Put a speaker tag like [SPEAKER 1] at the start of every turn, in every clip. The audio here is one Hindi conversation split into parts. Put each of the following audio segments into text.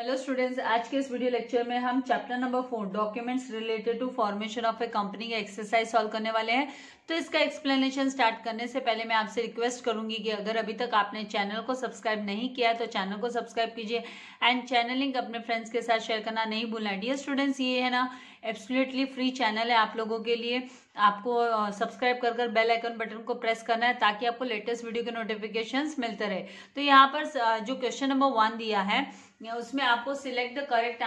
[SPEAKER 1] हेलो स्टूडेंट्स, आज के इस वीडियो लेक्चर में हम chapter number 4 documents related to formation of a company का एक्सरसाइज सॉल्व करने वाले हैं। तो इसका एक्सप्लेनेशन स्टार्ट करने से पहले मैं आपसे रिक्वेस्ट करूंगी कि अगर अभी तक आपने चैनल को सब्सक्राइब नहीं किया तो चैनल को सब्सक्राइब कीजिए एंड चैनल लिंक अपने फ्रेंड्स के साथ शेयर करना नहीं भूलना। डियर स्टूडेंट्स, ये है ना एब्सोल्युटली फ्री चैनल है आप लोगों के लिए। आपको सब्सक्राइब कर बेल आइकन बटन को प्रेस करना है ताकि आपको लेटेस्ट वीडियो के नोटिफिकेशंस मिलते रहे। तो यहाँ पर जो क्वेश्चन नंबर 1 दिया है उसमें आपको सिलेक्ट द करेक्ट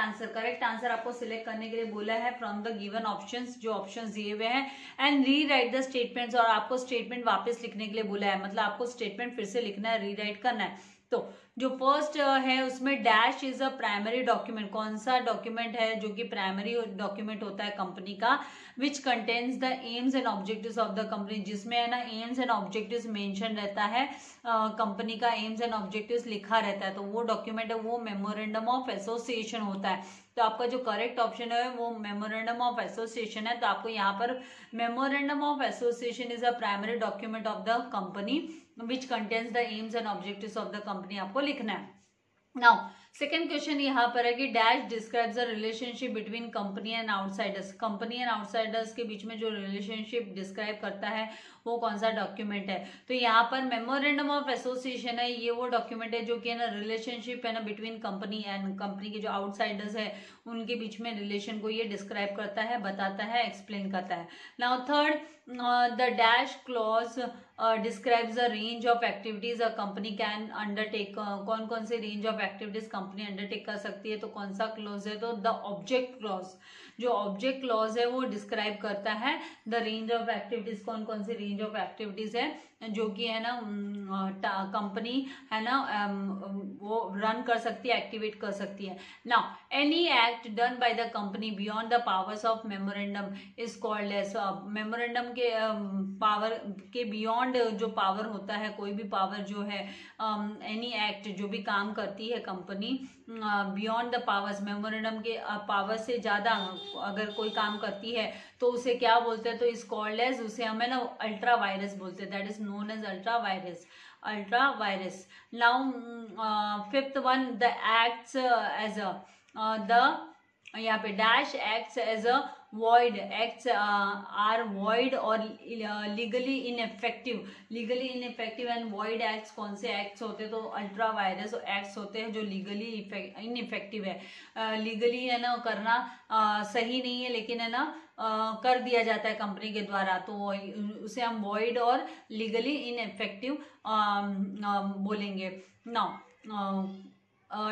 [SPEAKER 1] आंसर आपको सिलेक्ट करने के लिए बोला है फ्रॉम द गिवन ऑप्शंस, जो ऑप्शंस दिए हुए हैं, and re right the statements, और आपको स्टेटमेंट वापस लिखने के लिए बोला है, मतलब आपको स्टेटमेंट फिर से लिखना है, री राइट करना है। तो जो फर्स्ट है उसमें dash is a primary document, कौन सा डॉक्यूमेंट है जो कि प्राइमरी डॉक्यूमेंट होता है कंपनी का, विच contains the aims and objectives of the company, जिसमें है ना एम्स एंड ऑब्जेक्टिव्स मेंशन रहता है, कंपनी का एम्स एंड ऑब्जेक्टिव्स लिखा रहता है, तो वो डॉक्यूमेंट है वो मेमोरेंडम ऑफ एसोसिएशन होता है। तो आपका जो करेक्ट ऑप्शन है वो मेमोरेंडम ऑफ एसोसिएशन है। तो आपको यहाँ पर memorandum of association is a primary document of the company which contains the aims and objectives of the company आपको लिखना है। नाउ सेकेंड क्वेश्चन यहाँ पर है कि dash describes the relationship between company and outsiders, company and outsiders के बीच में जो रिलेशनशिप डिस्क्राइब करता है वो कौन सा डॉक्यूमेंट है। तो यहाँ पर मेमोरेंडम ऑफ एसोसिएशन है, ये वो डॉक्यूमेंट है जो कि है ना रिलेशनशिप है ना बिटवीन कंपनी एंड कंपनी के जो आउटसाइडर्स है उनके बीच में रिलेशन को ये डिस्क्राइब करता है, बताता है, एक्सप्लेन करता है। Now third, the dash clause describes the range of activities a company can undertake, कौन कौन से range of activities company undertake कर सकती है, तो कौन सा क्लॉज है, तो द ऑब्जेक्ट क्लॉज, जो ऑब्जेक्ट क्लॉज है वो डिस्क्राइब करता है द रेंज ऑफ एक्टिविटीज, कौन कौन सी रेंज ऑफ एक्टिविटीज है जो कि है ना कंपनी है ना वो रन कर सकती है, एक्टिवेट कर सकती है। Now any act done by the company beyond the powers of memorandum is called as, memorandum के पावर के बियॉन्ड जो पावर होता है, कोई भी पावर जो है, एनी एक्ट जो भी काम करती है company beyond the powers, memorandum के पावर से ज्यादा अगर कोई काम करती है तो उसे क्या बोलते हैं, तो इस कॉल्ड एज, उसे हमें ना अल्ट्रा वायरस बोलते हैं, that is known as ultra vires. Now fifth one, the acts as a the, यहाँ पे dash acts as a void, acts are void और legally ineffective and void acts कौन से acts होते हैं, तो अल्ट्रा वायरस acts होते हैं जो लीगली इनइफेक्टिव है, लीगली है ना करना सही नहीं है लेकिन है ना कर दिया जाता है कंपनी के द्वारा, तो उसे हम void और लीगली इनइफेक्टिव बोलेंगे। Now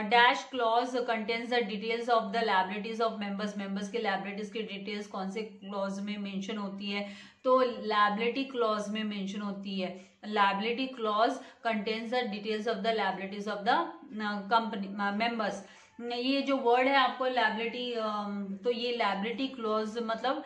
[SPEAKER 1] dash clause contains the details of the liabilities of members के लायबिलिटीज की डिटेल्स कौन से क्लॉज में मेंशन होती है, तो लायबिलिटी क्लॉज में मेंशन होती है। Liability clause contains the details of the liabilities of the company members. ये जो वर्ड है आपको लायबिलिटी, तो ये लायबिलिटी क्लॉज मतलब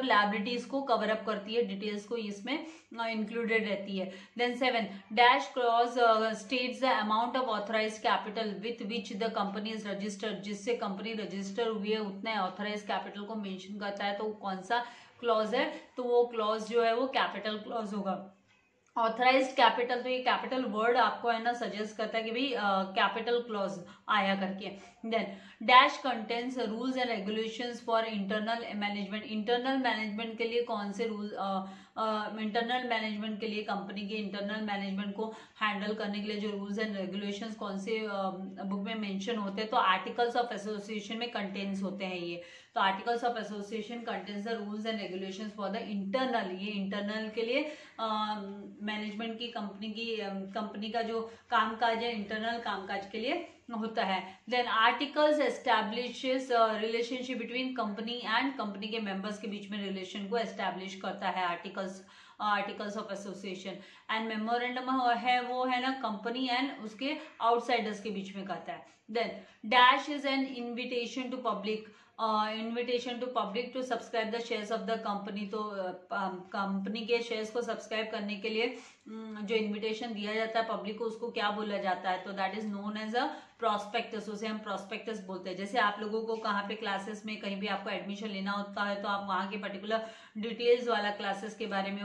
[SPEAKER 1] लायबिलिटीज को कवर अप करती है, डिटेल्स को इसमें इंक्लूडेड रहती है। Then 7, dash clause states the amount of authorised capital with which the company is registered, जिससे कंपनी रजिस्टर हुई है उतने ऑथराइज्ड कैपिटल को मेंशन करता है, तो कौन सा क्लॉज है, तो वो क्लॉज जो है वो कैपिटल क्लॉज होगा। ऑथराइज्ड कैपिटल, तो ये कैपिटल वर्ड आपको है ना सजेस्ट करता है कि भाई कैपिटल क्लॉज आया करके। Then dash contents rules and regulations for internal management, internal management के लिए कौन से रूल, इंटरनल मैनेजमेंट के लिए कंपनी के इंटरनल मैनेजमेंट को हैंडल करने के लिए जो रूल्स एंड रेगुलेशंस कौन से बुक में मेंशन होते हैं, तो आर्टिकल्स ऑफ एसोसिएशन में कंटेंट्स होते हैं ये। तो articles of association contains the rules and regulations for the internal, ये इंटरनल के लिए मैनेजमेंट की कंपनी का जो कामकाज है इंटरनल कामकाज के लिए होता है। Then articles establishes relationship between company and company के मेंबर्स के बीच में रिलेशन को एस्टैब्लिश करता है articles of association. And memorandum है वो है ना कंपनी एंड उसके आउटसाइडर्स के बीच में करता है। Then dash is an invitation to public, invitation to public to subscribe the shares of the company, तो कंपनी के शेयर्स को सब्सक्राइब करने के लिए जो इनविटेशन दिया जाता है पब्लिक को, उसको क्या बोला जाता है, तो that is known as a prospectus, उसे हम प्रोस्पेक्टस बोलते हैं। जैसे आप लोगों को कहाँ पे क्लासेस में कहीं भी आपको एडमिशन लेना होता है तो आप वहाँ के पर्टिकुलर डिटेल्स वाला क्लासेस के बारे में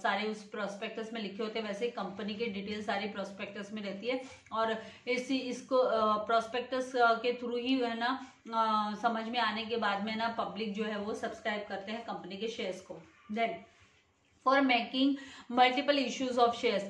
[SPEAKER 1] सारे उस प्रोस्पेक्टस में लिखे होते हैं, वैसे कंपनी के डिटेल सारी प्रोस्पेक्टस में रहती है। और इसको प्रोस्पेक्टस के थ्रू ही है ना समझ में आने के बाद में ना पब्लिक जो है वो सब्सक्राइब करते हैं कंपनी के शेयर्स को। Then for making multiple issues of shares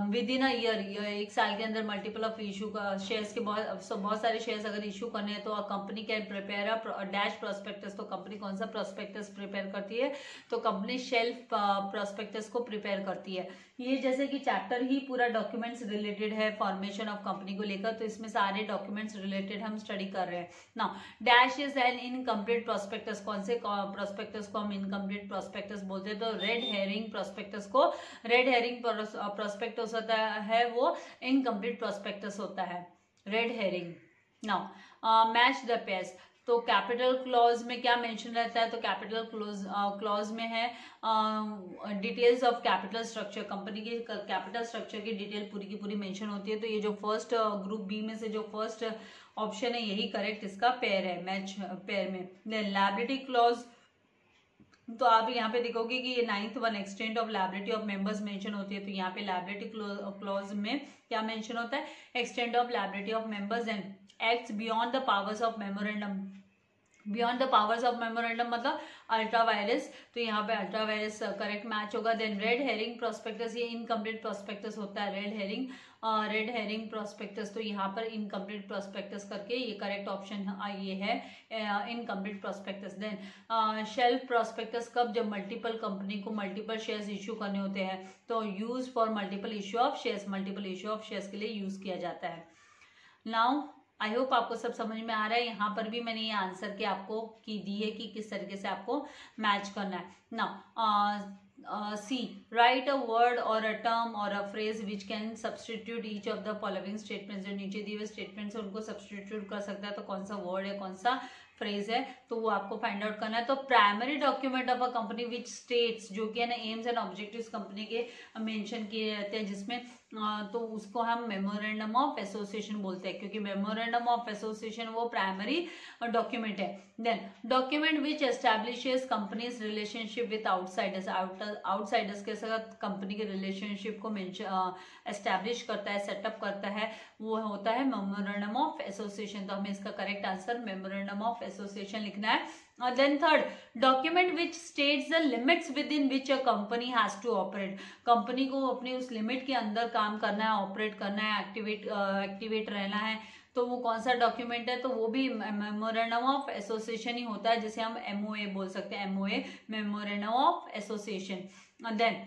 [SPEAKER 1] within a year, एक साल के अंदर मल्टीपल ऑफ इशू का शेयर्स के बहुत सारे शेयर्स अगर इशू करने हैं तो company can prepare a dash prospectus. तो कंपनी कौन सा प्रोस्पेक्टस प्रिपेयर करती है, तो कंपनी शेल्फ प्रोस्पेक्टस को प्रिपेयर करती है। ये जैसे कि चैप्टर ही पूरा डॉक्यूमेंट्स रिलेटेड है फॉर्मेशन ऑफ कंपनी को लेकर, तो इसमें सारे डॉक्यूमेंट्स रिलेटेड हम स्टडी कर रहे हैं। Now dash is N incomplete prospectus, कौन से प्रोस्पेक्टस को हम इनकम्प्लीट प्रोस्पेक्टस बोलते हैं, तो रेड हेरिंग प्रोस्पेक्टस को रेड हेरिंग प्रोस्पेक्टस होता है, वो इनकम्प्लीट प्रोस्पेक्टस होता है, red herring. Now match the pairs, तो कैपिटल क्लॉज में क्या मेंशन रहता है, तो कैपिटल क्लॉज में है details of capital structure, company की कैपिटल स्ट्रक्चर की डिटेल पूरी की पूरी मेंशन होती है। तो ये जो फर्स्ट ग्रुप बी में से जो फर्स्ट ऑप्शन है यही करेक्ट इसका पेयर है, मैच पेयर में। देन लायबिलिटी क्लॉज, तो आप यहाँ पे देखोगे कि ये 9th one extent of liability of members mention होती है। तो यहाँ पे लायबिलिटी क्लॉज में क्या मेंशन होता है, extent of liability of members and acts beyond the powers of memorandum. Beyond the powers of memorandum मतलब अल्ट्रा वायरस, तो यहाँ पे अल्ट्रा वायरस करेक्ट मैच होगा। देन रेड हेरिंग प्रोस्पेक्टस, ये इनकम्प्लीट प्रोस्पेक्टस होता है, रेड हेरिंग प्रोस्पेक्टस, तो यहाँ पर इनकम्प्लीट प्रोस्पेक्टस करके ये करेक्ट ऑप्शन ये है incomplete prospectus. Then shelf prospectus कब, जब मल्टीपल कंपनी को मल्टीपल शेयर्स इश्यू करने होते हैं, तो use for multiple issue of shares, multiple issue of shares के लिए यूज किया जाता है। नाउ आई होप आपको सब समझ में आ रहा है। यहाँ पर भी मैंने ये आंसर के आपको की दी है कि किस तरीके से आपको मैच करना है। Now see, right a word और अ टर्म और a phrase which can substitute each of the following statements, जो नीचे दिए हुए स्टेटमेंट्स है उनको सब्सटीट्यूट कर सकता है, तो कौन सा वर्ड है कौन सा फ्रेज है, तो वो आपको फाइंड आउट करना है। तो primary document of a company which states, जो कि है ना एम्स एंड ऑब्जेक्टिव्स कंपनी के मेंशन किए रहते हैं, जिसमें तो उसको हम मेमोरेंडम ऑफ एसोसिएशन बोलते हैं, क्योंकि मेमोरेंडम ऑफ एसोसिएशन वो प्राइमरी डॉक्यूमेंट है। Then document which establishes company's relationship with outsiders, outsiders के साथ कंपनी के रिलेशनशिप को एस्टैब्लिश करता है, सेटअप करता है, वो होता है मेमोरेंडम ऑफ एसोसिएशन। तो हमें इसका correct answer memorandum of association लिखना है। Then third, document which states the limits within which a company has to operate, company को अपनी उस लिमिट के अंदर काम करना है, ऑपरेट करना है, एक्टिवेट रहना है, तो वो कौन सा डॉक्यूमेंट है, तो वो भी मेमोरेंडम ऑफ एसोसिएशन ही होता है, जिसे हम एमओए बोल सकते हैं, MOA memorandum of association. Then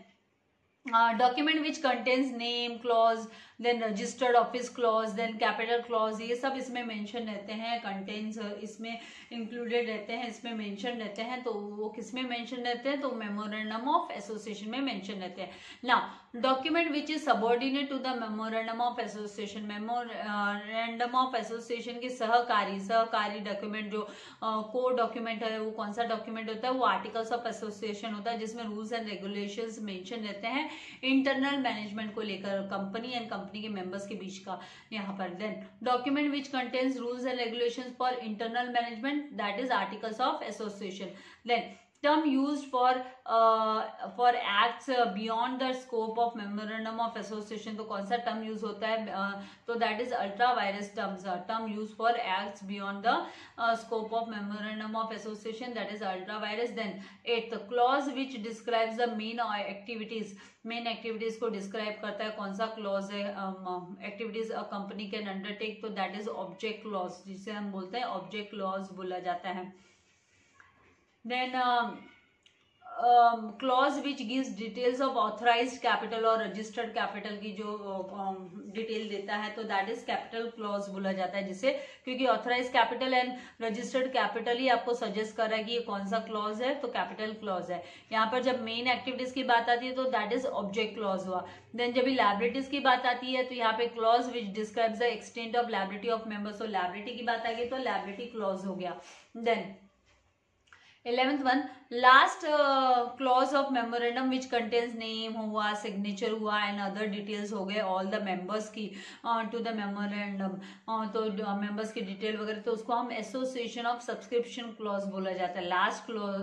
[SPEAKER 1] document which contains name clause, then registered office clause, then capital clause, ये सब इसमें मेंशन रहते हैं, कंटेन्स इसमें इंक्लूडेड रहते हैं, इसमें मेंशन रहते हैं, तो वो किस में मेंशन रहते हैं, तो मेमोरेंडम ऑफ एसोसिएशन में मेंशन रहते हैं। Now document which is subordinate to the memorandum of association, memorandum of association के सहकारी डॉक्यूमेंट, जो कोर डॉक्यूमेंट है, वो कौन सा डॉक्यूमेंट होता है, वो आर्टिकल्स ऑफ एसोसिएशन होता है, जिसमें रूल्स एंड रेगुलेशंस मेंशन रहते हैं इंटरनल मैनेजमेंट को लेकर, कंपनी एंड कंपनी के मेंबर्स के बीच का यहाँ पर। Then document which contains rules and regulations for internal management, that is articles of association. Then term used for acts beyond the scope of memorandum of association, तो कौन सा टर्म यूज होता है, तो that is ultra vires term use for acts beyond the scope of memorandum of association, that is ultra vires. Then 8th clause which describes the main activities को डिस्क्राइब करता है, कौन सा क्लॉज है, एक्टिविटीज कंपनी कैन अंडरटेक, तो दैट इज ऑब्जेक्ट क्लॉज, जिसे हम बोलते हैं ऑब्जेक्ट क्लॉज बोला जाता है। Then clause which gives details of authorised capital और रजिस्टर्ड कैपिटल की जो डिटेल देता है तो दैट इज कैपिटल क्लॉज बोला जाता है जिसे, क्योंकि authorized capital and registered capital ही आपको सजेस्ट कर रहा है कि ये कौन सा क्लॉज है, तो कैपिटल क्लॉज है। यहाँ पर जब मेन एक्टिविटीज की बात आती है तो दैट इज ऑब्जेक्ट क्लॉज हुआ। देन जब लायबिलिटीज की बात आती है तो यहाँ पे clause which describes the extent of liability of members, तो लायबिलिटी की बात आ गई तो लायबिलिटी क्लॉज हो गया। Then 11th one, last clause of memorandum which contains name हुआ, सिग्नेचर हुआ एंड अदर डिटेल्स हो गए ऑल द मेंबर्स की टू द मेमोरेंडम, तो मेंबर्स की डिटेल वगैरह, तो उसको हम एसोसिएशन ऑफ सब्सक्रिप्शन क्लॉज बोला जाता है। लास्ट क्लॉज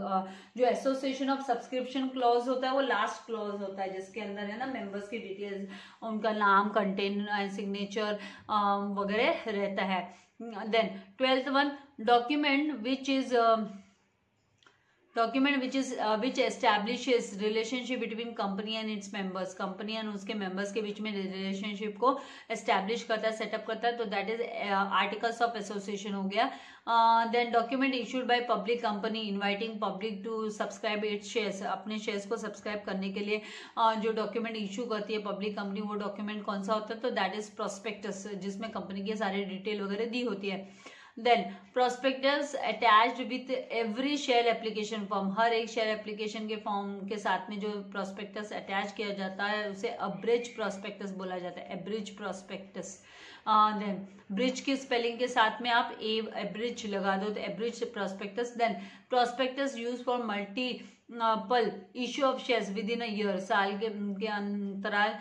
[SPEAKER 1] जो एसोसिएशन ऑफ सब्सक्रिप्शन क्लॉज होता है वो लास्ट क्लॉज होता है जिसके अंदर है ना मेंबर्स की डिटेल्स, उनका नाम, कंटेंट एंड सिग्नेचर वगैरह रहता है। Then 12th one, document which establishes relationship between company and its members, company and उसके मेंबर्स के बीच में रिलेशनशिप को एस्टैब्लिश करता है, सेटअप करता है, तो that is articles of association हो गया। Then document issued by public company inviting public to subscribe its shares, अपने शेयर्स को सब्सक्राइब करने के लिए जो डॉक्यूमेंट इशू करती है पब्लिक कंपनी, वो डॉक्यूमेंट कौन सा होता है, तो दैट इज प्रोस्पेक्टस, जिसमें कंपनी की सारी डिटेल वगैरह दी होती है। Then prospectus attached with every share application form, हर एक शेयर एप्लीकेशन के फॉर्म के साथ में जो प्रोस्पेक्टस अटैच किया जाता है उसे अब्रिज प्रोस्पेक्टस बोला जाता है, एब्रिज प्रोस्पेक्टस। देन ब्रिज की स्पेलिंग के साथ में आप एब्रिज लगा दो तो abridge prospectus. Then prospectus use for multiple issue of shares within a year, साल के अंतराल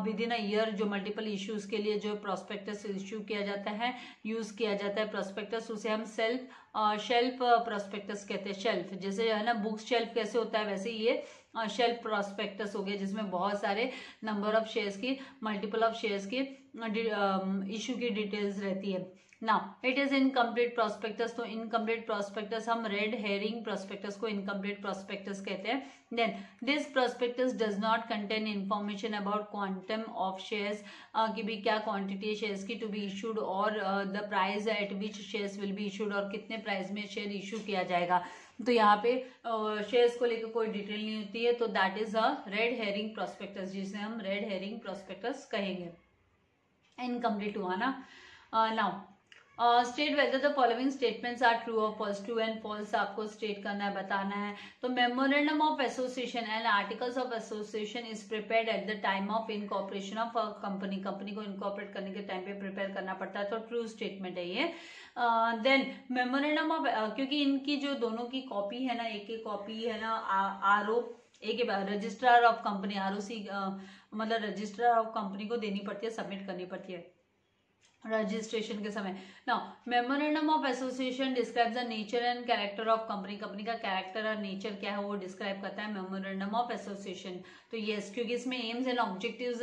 [SPEAKER 1] विद इन अ ईयर जो मल्टीपल इश्यूज के लिए जो प्रोस्पेक्टस इश्यू किया जाता है, यूज किया जाता है प्रोस्पेक्टस, उसे हम शेल्फ प्रोस्पेक्टस कहते हैं। शेल्फ जैसे है ना बुक शेल्फ कैसे होता है वैसे ये शेल्फ प्रोस्पेक्टस हो गया जिसमें बहुत सारे नंबर ऑफ शेयर्स की, मल्टीपल ऑफ शेयर्स की इश्यू की डिटेल्स रहती है। Now it is incomplete prospectus, तो इनकम्प्लीट प्रोस्पेक्टस हम रेड हेरिंग प्रोस्पेक्टस को इनकम्प्लीट प्रोस्पेक्टस कहते हैं। Then this prospectus does not contain information about quantum of shares, कि भी क्या क्वांटिटी है शेयर्स की टू बी इशूड और the price at which shares will be issued, और कितने प्राइस में शेयर इशू किया जाएगा, तो यहाँ पे शेयर्स को लेकर कोई डिटेल नहीं होती है, तो that is a red herring prospectus, जिसे हम रेड हेरिंग प्रोस्पेक्टस कहेंगे। इनकम्प्लीट हुआ ना। Now state whether the following statements are true और फॉल्स, ट्रू एंड फॉल्स आपको स्टेट करना है, बताना है। तो memorandum of association and articles of association is prepared at the time of incorporation of company, company को इनकॉर्पोरेट करने के टाइम पे प्रिपेयर करना पड़ता है, तो ट्रू स्टेटमेंट है ये। देन मेमोरेंडम ऑफ, क्योंकि इनकी जो दोनों की कॉपी है ना, एक कॉपी है ना आरओ, एक रजिस्ट्रार ऑफ कंपनी आरओसी मतलब रजिस्ट्रार ऑफ कंपनी को देनी पड़ती है, सबमिट करनी पड़ती है रजिस्ट्रेशन के समय। Now memorandum of association describes the nature and character of company, company का कैरेक्टर और नेचर क्या है वो डिस्क्राइब करता है मेमोरेंडम ऑफ एसोसिएशन। तो यस, क्योंकि इसमें एम्स एंड ऑब्जेक्टिव्स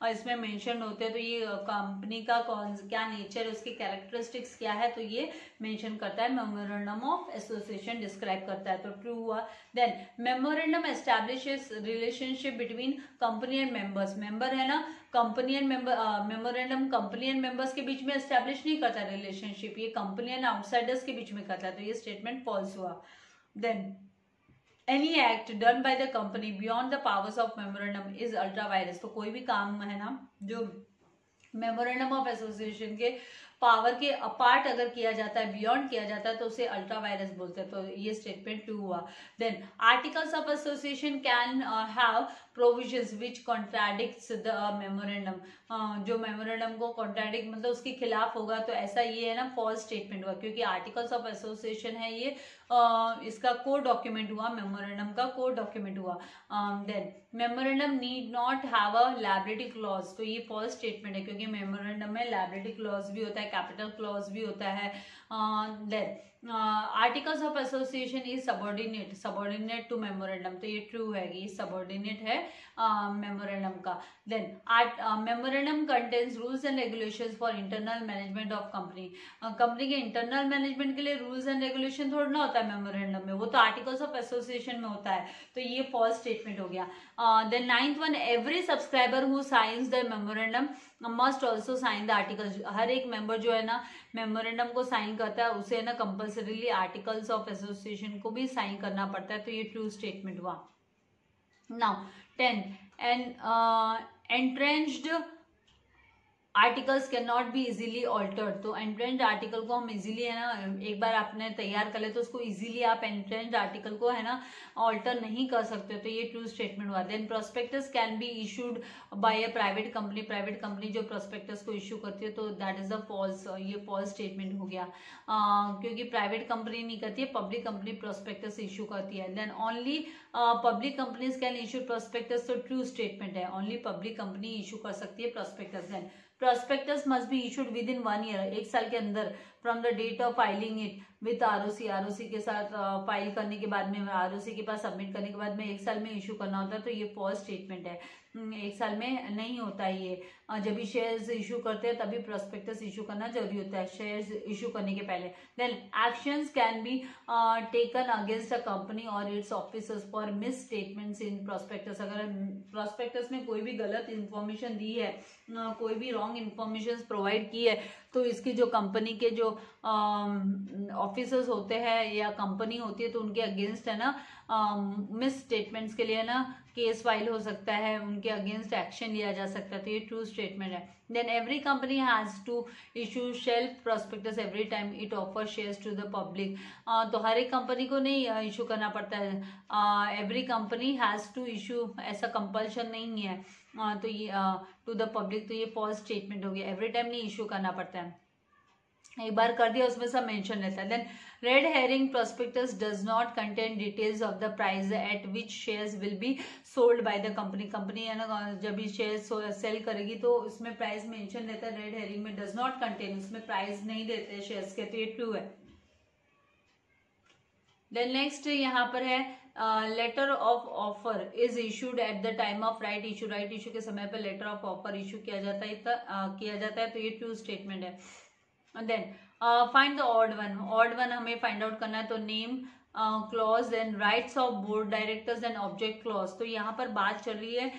[SPEAKER 1] इसमें मेंशन होते हैं, तो ये कंपनी का क्या नेचर है, उसकी कैरेक्टरिस्टिक्स क्या है, तो ये मेंशन करता है, मेमोरेंडम ऑफ एसोसिएशन डिस्क्राइब करता है, तो ट्रू हुआ। Then memorandum establishes relationship between company and members, member है ना company and member, memorandum company and members के बीच में एस्टैब्लिश नहीं करता रिलेशनशिप, ये कंपनी एंड आउटसाइडर्स के बीच में करता है, तो ये स्टेटमेंट फॉल्स हुआ। Then any act done by the company beyond the powers of memorandum is ultra vires, तो कोई भी काम है ना जो मेमोरेंडम ऑफ एसोसिएशन के पावर के अपार्ट अगर किया जाता है, बियॉन्ड किया जाता है, तो उसे अल्ट्रा वायरस बोलते हैं, तो ये स्टेटमेंट ट्रू हुआ। Then articles of association can have provisions which contradicts the memorandum, जो मेमोरेंडम को कॉन्ट्राडिक्ट मतलब उसके खिलाफ होगा, तो ऐसा ये है ना फॉल्स स्टेटमेंट हुआ, क्योंकि आर्टिकल्स ऑफ एसोसिएशन है ये इसका को डॉक्यूमेंट हुआ, मेमोरेंडम का को डॉक्यूमेंट हुआ। Then memorandum need not have a liability clause, तो ये फॉल्स स्टेटमेंट है, क्योंकि मेमोरेंडम में लायबिलिटी क्लॉज भी होता है, कैपिटल क्लॉज भी होता है। Then articles of association is subordinate to memorandum, तो ये ट्रू है, ये सबॉर्डिनेट है मेमोरेंडम का। Then memorandum contains rules and regulations for internal management of company, company के इंटरनल मैनेजमेंट के लिए रूल्स एंड रेगुलेशन थोड़ा ना होता है मेमोरेंडम में, वो तो आर्टिकल्स ऑफ एसोसिएशन में होता है, तो ये फॉल्स स्टेटमेंट हो गया। Then 9th one, every subscriber who signs the memorandum must also sign the articles, हर एक मेंबर जो है ना मेमोरेंडम को साइन करता है उसे ना compulsory compulsorily articles of association को भी साइन करना पड़ता है, तो ये ट्रू स्टेटमेंट हुआ। Now 10 entrenched articles can not be easily altered. तो एंट्रेंच्ड आर्टिकल को हम इजीली है ना, एक बार आपने तैयार कर ले तो उसको इजीली आप एंट्रेंच्ड आर्टिकल को है ना ऑल्टर नहीं कर सकते, तो ये ट्रू स्टेटमेंट हुआ। Then prospectus can be issued by a private company, private company जो प्रोस्पेक्टस को इशू करती है, तो दैट इज द फॉल्स, ये फॉल्स स्टेटमेंट हो गया, क्योंकि प्राइवेट कंपनी नहीं करती है, पब्लिक कंपनी प्रोस्पेक्टस इशू करती है। Then only public companies can issue prospectus, तो ट्रू स्टेटमेंट है, ओनली पब्लिक कंपनी इशू कर सकती है prospectus. Then prospectus must be issued within 1 year, एक साल के अंदर, from the date of filing it with ROC, ROC के साथ फाइल करने के बाद में, आरओसी के पास सबमिट करने के बाद में 1 साल में इशू करना होता है, तो ये फॉल्स स्टेटमेंट है, 1 साल में नहीं होता है ये। जब भी शेयर्स इशू करते हैं तभी प्रोस्पेक्टस इशू करना जरूरी होता है, शेयर्स इशू करने के पहले। Then actions can be taken against a company और its officers for misstatements in prospectus, अगर प्रोस्पेक्टस में कोई भी गलत इंफॉर्मेशन दी है, कोई भी रॉन्ग इंफॉर्मेशन प्रोवाइड की है, तो इसकी जो कंपनी के जो ऑफिसर्स होते हैं या कंपनी होती है, तो उनके अगेंस्ट है ना मिस स्टेटमेंट्स के लिए ना केस फाइल हो सकता है, उनके अगेंस्ट एक्शन लिया जा सकता है, तो ये ट्रू स्टेटमेंट है। Then every company has to issue shelf prospectus every time it offer shares to the public, तो हर एक कंपनी को नहीं इशू करना पड़ता है, every company has to issue, ऐसा कंपल्शन नहीं है, तो ये टू द पब्लिक, तो ये फॉल्स स्टेटमेंट हो गया, एवरी टाइम नहीं इशू करना पड़ता है, एक बार कर दिया उसमें सब मेंशन रहता है। Then red herring prospectus does not contain details of the price at which shares will be sold by the company, company है ना जब भी शेयर सेल करेगी तो उसमें प्राइस मेंशन रहता है, रेड हेरिंग में डज नॉट कंटेन, उसमें प्राइस नहीं देते शेयर्स के, तो ये ट्रू है। देन नेक्स्ट यहाँ पर है letter of offer is issued at the time of right issue, right issue के समय पर लेटर ऑफ ऑफर इशू किया जाता है, तो ये ट्रू स्टेटमेंट है। Then find the odd one, odd one हमें फाइंड आउट करना है, तो name clause and rights of board directors and object clause, तो यहाँ पर बात चल रही है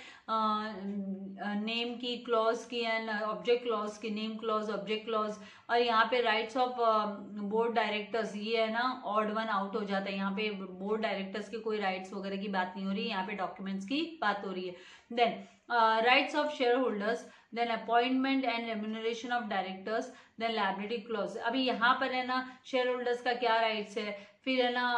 [SPEAKER 1] नेम की, क्लॉज की एंड ऑब्जेक्ट क्लॉज की, नेम क्लॉज, ऑब्जेक्ट क्लॉज, और यहाँ पे राइट्स ऑफ बोर्ड डायरेक्टर्स, ये है ना ऑड वन आउट हो जाता है, यहाँ पे बोर्ड डायरेक्टर्स के कोई राइट्स वगैरह की बात नहीं हो रही है, यहाँ पे डॉक्यूमेंट्स की बात हो रही है। Then rights of shareholders, then appointment and remuneration of directors, then liability clause. अभी यहाँ पर है ना शेयर होल्डर्स का क्या राइट्स है, फिर है ना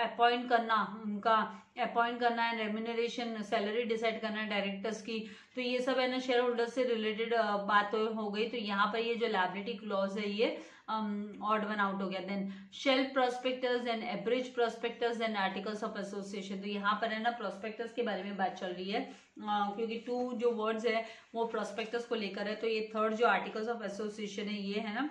[SPEAKER 1] अपॉइंट करना, उनका अपॉइंट करना है, रेम्यूनरेशन सैलरी डिसाइड करना है डायरेक्टर्स की, तो ये सब है ना शेयर होल्डर्स से रिलेटेड बात हो गई, तो यहाँ पर ये जो लायबिलिटी क्लॉज है ये ऑड वन आउट हो गया। Then shelf prospectus and average prospectus and articles of association, तो यहाँ पर है ना प्रोस्पेक्टस के बारे में बात चल रही है, क्योंकि 2 जो वर्ड्स है वो प्रोस्पेक्टस को लेकर है, तो ये 3rd जो आर्टिकल्स ऑफ एसोसिएशन है ये है ना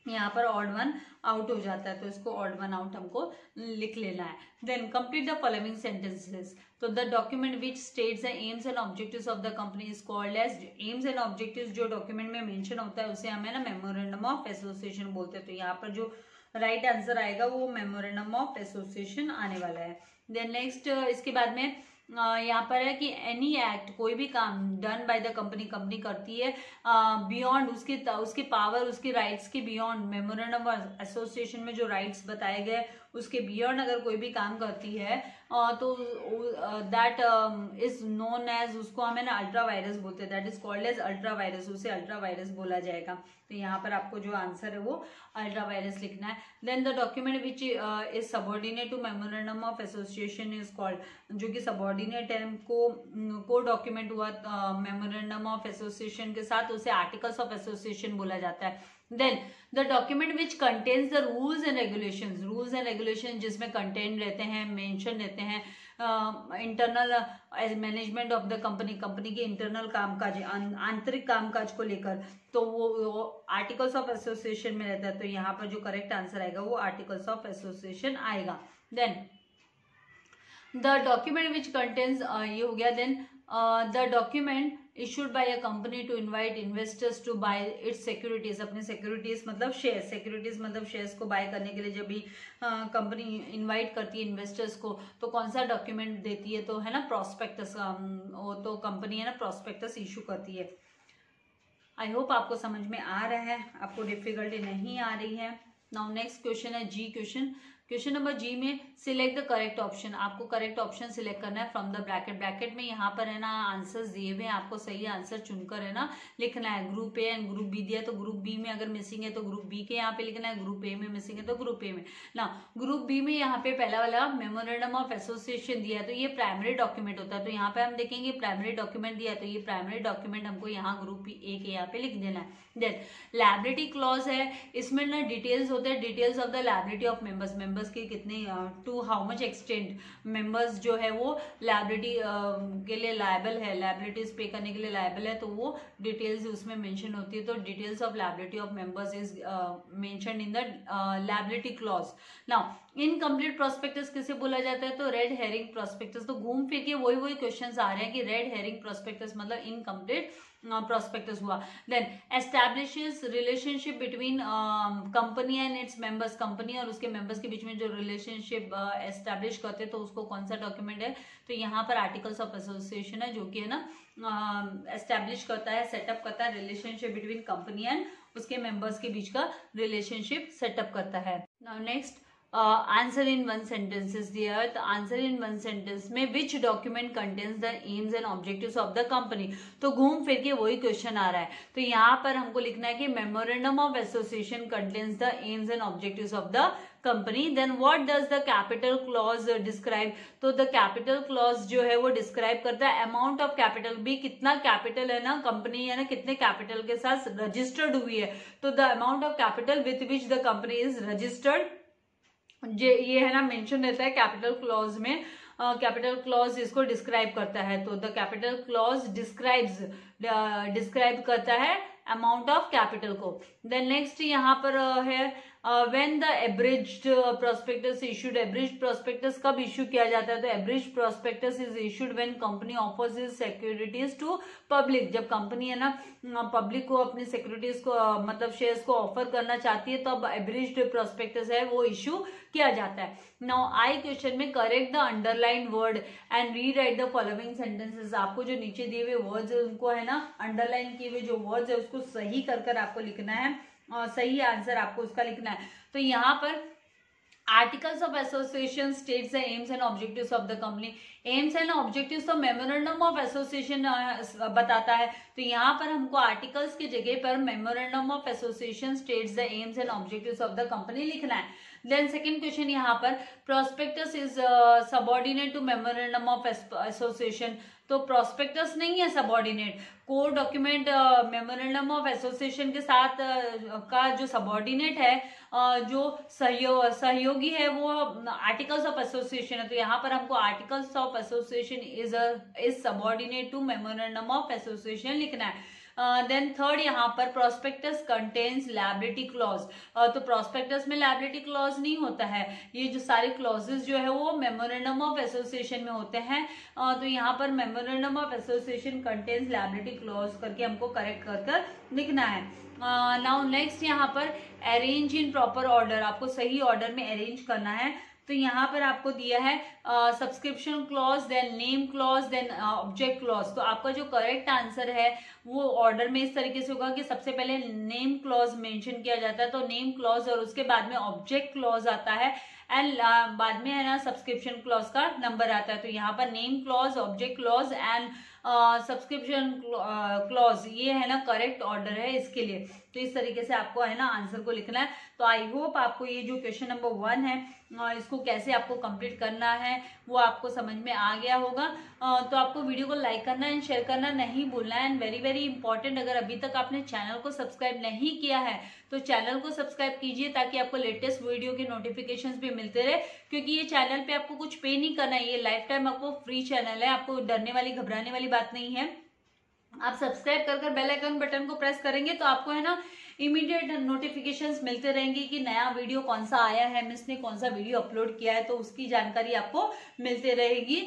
[SPEAKER 1] यहाँ पर ऑड वन आउट हो जाता है, तो इसको ऑड वन आउट हमको लिख लेना है। Then complete the following sentences, तो the document which states the aims and objectives of the company is called as, aims and objectives जो डॉक्यूमेंट में मेंशन होता है उसे हमें ना मेमोरेंडम ऑफ एसोसिएशन बोलते हैं, तो यहाँ पर जो राइट आंसर आएगा वो मेमोरेंडम ऑफ एसोसिएशन आने वाला है। देन नेक्स्ट इसके बाद में यहाँ पर है कि एनी एक्ट, कोई भी काम done by the company, company करती है बियॉन्ड उसके पावर, उसके राइट्स के बियॉन्ड, मेमोरेंडम ऑफ एसोसिएशन में जो राइट्स बताए गए उसके बियॉन्ड अगर कोई भी काम करती है तो दैट इज नोन एज, उसको हमें ना अल्ट्रा वायरस बोलते हैं, that is called as ultra vires, उसे अल्ट्रा वायरस बोला जाएगा, तो यहाँ पर आपको जो आंसर है वो अल्ट्रा वायरस लिखना है। Then the document which is subordinate to memorandum of association is called, जो कि सबऑर्डिनेट है को डॉक्यूमेंट हुआ मेमोरेंडम ऑफ एसोसिएशन के साथ, उसे आर्टिकल्स ऑफ एसोसिएशन बोला जाता है। Then the document which contains the rules and regulations, rules and regulation जिसमें कंटेंट रहते हैं, मेंशन रहते हैं, internal management of the company, company के इंटरनल कामकाज, आंतरिक कामकाज को लेकर, तो वो आर्टिकल्स ऑफ एसोसिएशन में रहता है, तो यहाँ पर जो करेक्ट आंसर आएगा वो आर्टिकल्स ऑफ एसोसिएशन आएगा। Then the document which contains, ये हो गया। Then the document issued by a company to invite investors to buy its securities, अपने securities मतलब शेयर, securities मतलब शेयर्स को बाय करने के लिए जब भी कंपनी इनवाइट करती है इन्वेस्टर्स को, तो कौन सा डॉक्यूमेंट देती है, तो है ना प्रोस्पेक्टस, वो तो कंपनी है ना प्रोस्पेक्टस इशू करती है। आई होप आपको समझ में आ रहा है, आपको डिफिकल्टी नहीं आ रही है। नाउ नेक्स्ट क्वेश्चन है जी क्वेश्चन नंबर जी में सिलेक्ट द करेक्ट ऑप्शन, आपको करेक्ट ऑप्शन सिलेक्ट करना है फ्रॉम द ब्रैकेट में यहाँ पर है ना आंसर्स दिए हुए हैं, आपको सही आंसर चुनकर है ना लिखना है। Group A and group B दिया तो ग्रुप बी में अगर मिसिंग है तो ग्रुप बी के यहाँ पे लिखना है, ग्रुप ए में मिसिंग है तो ग्रुप ए में ना। ग्रुप बी में यहाँ पे पहला वाला मेमोरेंडम ऑफ एसोसिएशन दिया है तो ये प्राइमरी डॉक्यूमेंट होता है, तो यहाँ पे हम देखेंगे प्राइमरी डॉक्यूमेंट दिया है तो ये प्राइमरी डॉक्यूमेंट हमको यहाँ ग्रुप ए के यहाँ पे लिख देना है। देन लायबिलिटी क्लॉज है, इसमें ना डिटेल्स होते हैं, details of the liability of members के कितने to how much extent members जो है वो लायबिलिटी के लिए लायबल है, लायबिलिटीज पे करने के लिए लायबल है, तो वो डिटेल्स उसमें मेंशन होती है। तो details of liability of members is mentioned in the liability clause. Now incomplete prospectus किसे बोला जाता है, तो रेड हेरिंग प्रोस्पेक्टस। तो घूम फिर के वही क्वेश्चंस आ रहे हैं कि रेड हेरिंग प्रोस्पेक्टस मतलब इनकम्प्लीट प्रोस्पेक्टस हुआ। Then establishes relationship between company and its members, company और उसके मेंबर्स के बीच में जो रिलेशनशिप एस्टैब्लिश करते हैं तो उसको कौन सा डॉक्यूमेंट है, तो यहाँ पर आर्टिकल्स ऑफ एसोसिएशन है जो कि है ना एस्टैब्लिश करता है, सेटअप करता है रिलेशनशिप बिटवीन कंपनी एंड उसके मेंबर्स के बीच का रिलेशनशिप सेटअप करता है। Now next answer in one sentences दिया है, तो आंसर इन वन सेंटेंस में which document contains the aims and objectives of the company. तो घूम फिर के वही क्वेश्चन आ रहा है, तो यहाँ पर हमको लिखना है कि memorandum of association contains the aims and objectives of the company. Then what does the capital clause describe, तो द कैपिटल क्लॉज जो है वो डिस्क्राइब करता है अमाउंट ऑफ कैपिटल, भी कितना कैपिटल है ना कंपनी है ना कितने कैपिटल के साथ रजिस्टर्ड हुई है, तो the amount of capital with which the company is registered ये है ना मेंशन रहता है कैपिटल क्लॉज में। कैपिटल क्लॉज इसको डिस्क्राइब करता है, तो द कैपिटल क्लॉज डिस्क्राइब करता है अमाउंट ऑफ कैपिटल को। देन नेक्स्ट यहाँ पर है when the abridged prospectus issued, abridged prospectus कब इशू किया जाता है, तो abridged prospectus is issued when company offers is securities to public, जब कंपनी है ना पब्लिक को अपनी सिक्योरिटीज को मतलब शेयर्स को ऑफर करना चाहती है तो अब एब्रिज्ड प्रोस्पेक्टस है वो इशू किया जाता है। नाउ आई क्वेश्चन में correct the underline word and rewrite the following sentences, आपको जो नीचे दिए हुए वर्ड्स है उनको है ना अंडरलाइन किए हुए जो वर्ड्स है उसको सही कर आपको लिखना है, सही आंसर आपको उसका लिखना है। तो यहाँ पर articles of association states the aims and objectives of the company, AIIMS and objectives तो मेमोरेंडम ऑफ एसोसिएशन बताता है, तो यहाँ पर हमको आर्टिकल्स की जगह पर memorandum of association states the aims and objectives of the company लिखना है। देन सेकेंड क्वेश्चन यहाँ पर prospectus is subordinate to memorandum of association, तो प्रोस्पेक्टस नहीं है subordinate, core document memorandum of association के साथ का जो सबऑर्डिनेट है जो सहयोगी है वो आर्टिकल्स ऑफ एसोसिएशन है, तो यहाँ पर हमको articles of association is subordinate to memorandum of association लिखना है। देन थर्ड यहाँ पर प्रोस्पेक्टस कंटेन्स लायबिलिटी क्लॉज, तो प्रोस्पेक्टस में लायबिलिटी क्लॉज नहीं होता है, ये जो सारे क्लॉजेस जो है वो मेमोरेंडम ऑफ एसोसिएशन में होते हैं, तो यहाँ पर memorandum of association contains liability clause करके हमको करेक्ट कर लिखना है। नाउ नेक्स्ट यहाँ पर अरेंज इन प्रॉपर ऑर्डर, आपको सही ऑर्डर में अरेंज करना है, तो यहाँ पर आपको दिया है subscription clause, then name clause, then object clause, तो आपका जो करेक्ट आंसर है वो ऑर्डर में इस तरीके से होगा कि सबसे पहले नेम क्लॉज मेंशन किया जाता है, तो नेम क्लॉज और उसके बाद में ऑब्जेक्ट क्लॉज आता है एंड बाद में है ना सब्सक्रिप्शन क्लॉज का नंबर आता है, तो यहाँ पर name clause, object clause and subscription clause ये है ना करेक्ट ऑर्डर है इसके लिए, तो इस तरीके से आपको है ना आंसर को लिखना है। तो आई होप आपको ये जो क्वेश्चन नंबर 1 है इसको कैसे आपको कंप्लीट करना है वो आपको समझ में आ गया होगा, तो आपको वीडियो को लाइक करना एंड शेयर करना नहीं भूलना है। एंड वेरी वेरी इंपॉर्टेंट, अगर अभी तक आपने चैनल को सब्सक्राइब नहीं किया है तो चैनल को सब्सक्राइब कीजिए ताकि आपको लेटेस्ट वीडियो के नोटिफिकेशंस भी मिलते रहे, क्योंकि ये चैनल पे आपको कुछ पे नहीं करना है, ये लाइफ टाइम आपको फ्री चैनल है, आपको डरने वाली घबराने वाली बात नहीं है। आप सब्सक्राइब कर बेल आइकन बटन को प्रेस करेंगे तो आपको है ना इमीडिएट नोटिफिकेशंस मिलते रहेंगे कि नया वीडियो कौन सा आया है, मिस ने कौन सा वीडियो अपलोड किया है, तो उसकी जानकारी आपको मिलते रहेगी।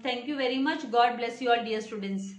[SPEAKER 1] Thank you very much, God bless you all dear students.